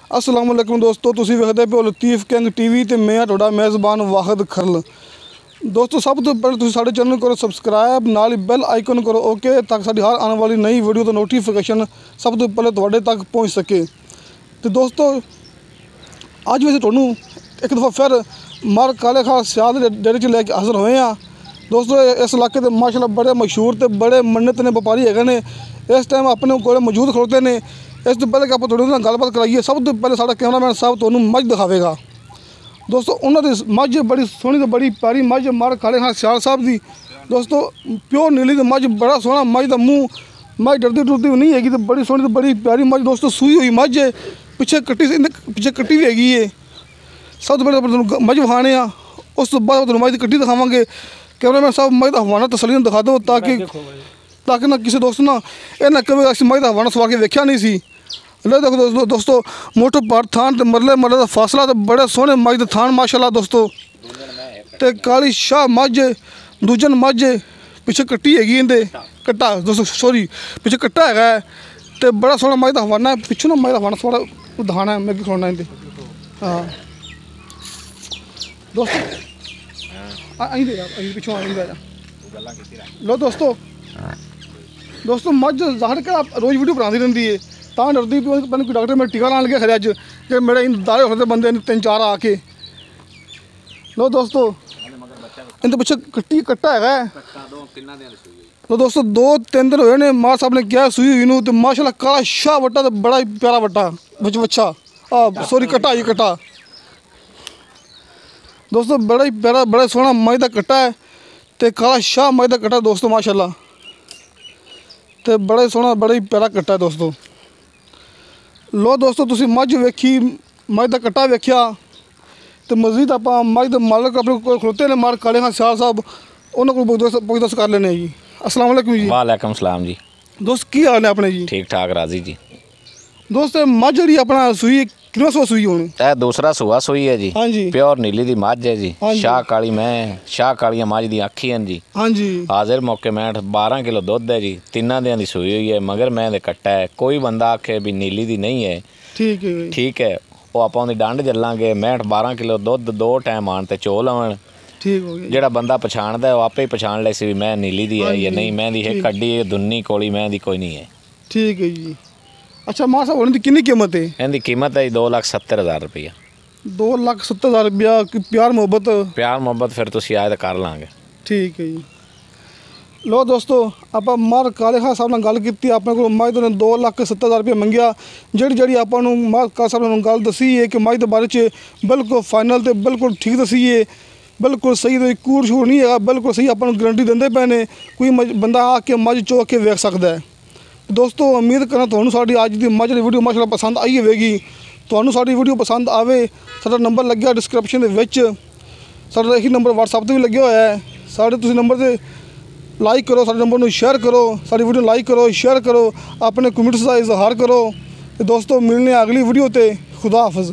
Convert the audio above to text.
अस्सलाम वालेकुम दोस्तों, तुसीं वेखदे पिओ लतीफ़ किंग टीवी ते मैं तुहाडा मेज़बान वाहिद खरल। दोस्तों सब तो पहले तुसीं साडे चैनल करो सबसक्राइब, नाल ही बैल आइकन करो ओके, ताकि साडी हर आने वाली नई वीडियो दा नोटिफिकेशन सब तो पहले तुहाडे तक पहुँच सके। तो दोस्तों अज वैसे तुहानूं एक दफ़ा फिर मर काले खां सियाल दे डेरे च लैके हाज़र होए हैं। दोस्तों इस इलाके के माशाअल्लाह बड़े मशहूर ते बड़े मन्नत ने व्यापारी है ने, इस टाइम अपने कोल मौजूद खड़ोते ने। इस तो पहले कि आप थोड़ी उन्होंने गलबात कराइए, सब तो पहले साडा कैमरामैन साहब तुहानूं मझ दिखावेगा। दोस्तों उन्होंने मझ बड़ी सोहनी तो बड़ी प्यारी मझ मर काले खां सियाल साहब दी। दोस्तों प्योर नीली तो मझ, बड़ा सोहना मझ का मूँह, मझ डरदी टुरदी भी नहीं हैगी, तो बड़ी सोहनी तो बड़ी प्यारी मझ दोस्तों सूई हुई मझ है, पिछे कट्टी पिछे कट्टी भी हैगी है। सब तो पहले तुहानूं मझ विखाने आ, उस तो बाद तुहानूं मझ की कट्टी दिखावांगे। कैमरामैन साहब मझ का हवाना तसल्ली दिखा दो, ताकि ना किसी दोस्त ना ये ना कहे असीं मझ का हवाना सवा के वेख्या नहीं सी। ले देखो दोस्तों मोटो पार थान तो मरले का फासला तो बड़े सोहने मझ के थान माशाअल्लाह दोस्तों। तो काली शाह मझ दूजन मझ पिछे कट्टी हैगी, इंदे कट्टा दोस्तों सॉरी पिछे कट्टा है, तो बड़ा सोहना मझ का हवाना है। पिछू ना मझ का हवाना थोड़ा दिखाना है मैं खड़ोना इंदे। हाँ दोस्तों पिछू लो दोस्तों मझ जाहिर कर आप रोज़ वीडियो बनाती रहती है, तां डरदी पता नहीं कोई डॉक्टर मेरा टीका लाने लगे खरे अज कि मेरे इन दारे होते बंदे तीन चार आके। लो दोस्तों इनके पिछे कट्टी कट्टा है। तो दोस्तों 2-3 दिन हुए ने मां साहब ने क्या सूई हुई नूं, तो माशाअल्लाह काला शाह वट्टा तो बड़ा प्यारा वट्टा बच्चा सॉरी कट्टा ही कट्टा दोस्तों, बड़ा ही प्यारा बड़ा सोहना मझ का कट्टा है, तो काला शाह मझ का कट्टा दोस्तों माशाअल्लाह, तो बड़ा सोहना बड़ा ही प्यारा कट्टा है दोस्तों। लो दोस्तों तुसीं मझ वेखी, मझ का कट्टा वेख्या, तो मजीद आप मझ के मालक अपने कोल खड़ोते ने मर काले खां सियाल साहब, उन्होंने कोई दस कर लेने जी। अस्सलाम वालेकुम जी। वालेकुम सलाम जी। दोस्त की हाल है अपने जी? ठीक ठाक राजी जी। दोस्त मझ जी अपना सूई कितना सौ सूई होनी? दूसरा सुहा सूई है जी। हाँ जी। प्योर नीली दी मझ है जी। शाह काली मैं शाह कालियां मझ दी अखी हैं जी। हाँ जी। हाजिर मौके मैंठ 12 किलो दुध है जी, 3 दिनों की सूई हुई है, मगर मैं दे कट्टा है। कोई बंदा आखे भी नीली दी नहीं है, ठीक है वो आप डंड जलांगे। मैंठ 12 किलो दुध 2 टाइम आन ते चो लवन, ठीक हो गया। जेड़ा बंदा पछाणदा है वो आपे ही पछाण ले सी भी मैं नीली दी है या नहीं। मैं दी एक कड्डी दुन्नी कोली मैं दी कोई नहीं है। ठीक है जी। अच्छा मां साहब उनकी कितनी कीमत है? इनकी कीमत है 2,70,000 रुपया। 2,70,000 रुपया। प्यार मुहब्बत फिर तुसीं आए तो कर लांगे। ठीक है जी। लो दोस्तों आप मर काले खां साहब नाल गल की, अपने को मझ ने 2,70,000 रुपया मंगया। जी आपको मर काले साहब ने गल दसी है कि मझ के बारे च बिल्कुल फाइनल तो बिल्कुल ठीक दसी है, बिल्कुल सही, कोई कूड़ छूड़ नहीं है, बिल्कुल सही आपको गारंटी देंदे पे ने। कोई बंदा आके मझ चो के वेख सकता है। दोस्तों उम्मीद करना तुहानूं साडी अज दी मझ दी वीडियो माशाअल्लाह पसंद आई होगी। तुहानूं साडी वीडियो पसंद आवे, साडा नंबर लग्या डिस्क्रिप्शन दे विच, साडा यही नंबर व्हाट्सएप ते भी लग्या होया है। साडे तुसीं नंबर ते लाइक करो, साडे नंबर नूं शेयर करो, साडी वीडियो लाइक करो शेयर करो, अपने कमेंट्स का इजहार करो। तो दोस्तों मिलने अगली वीडियो ते। खुदा हाफिज़।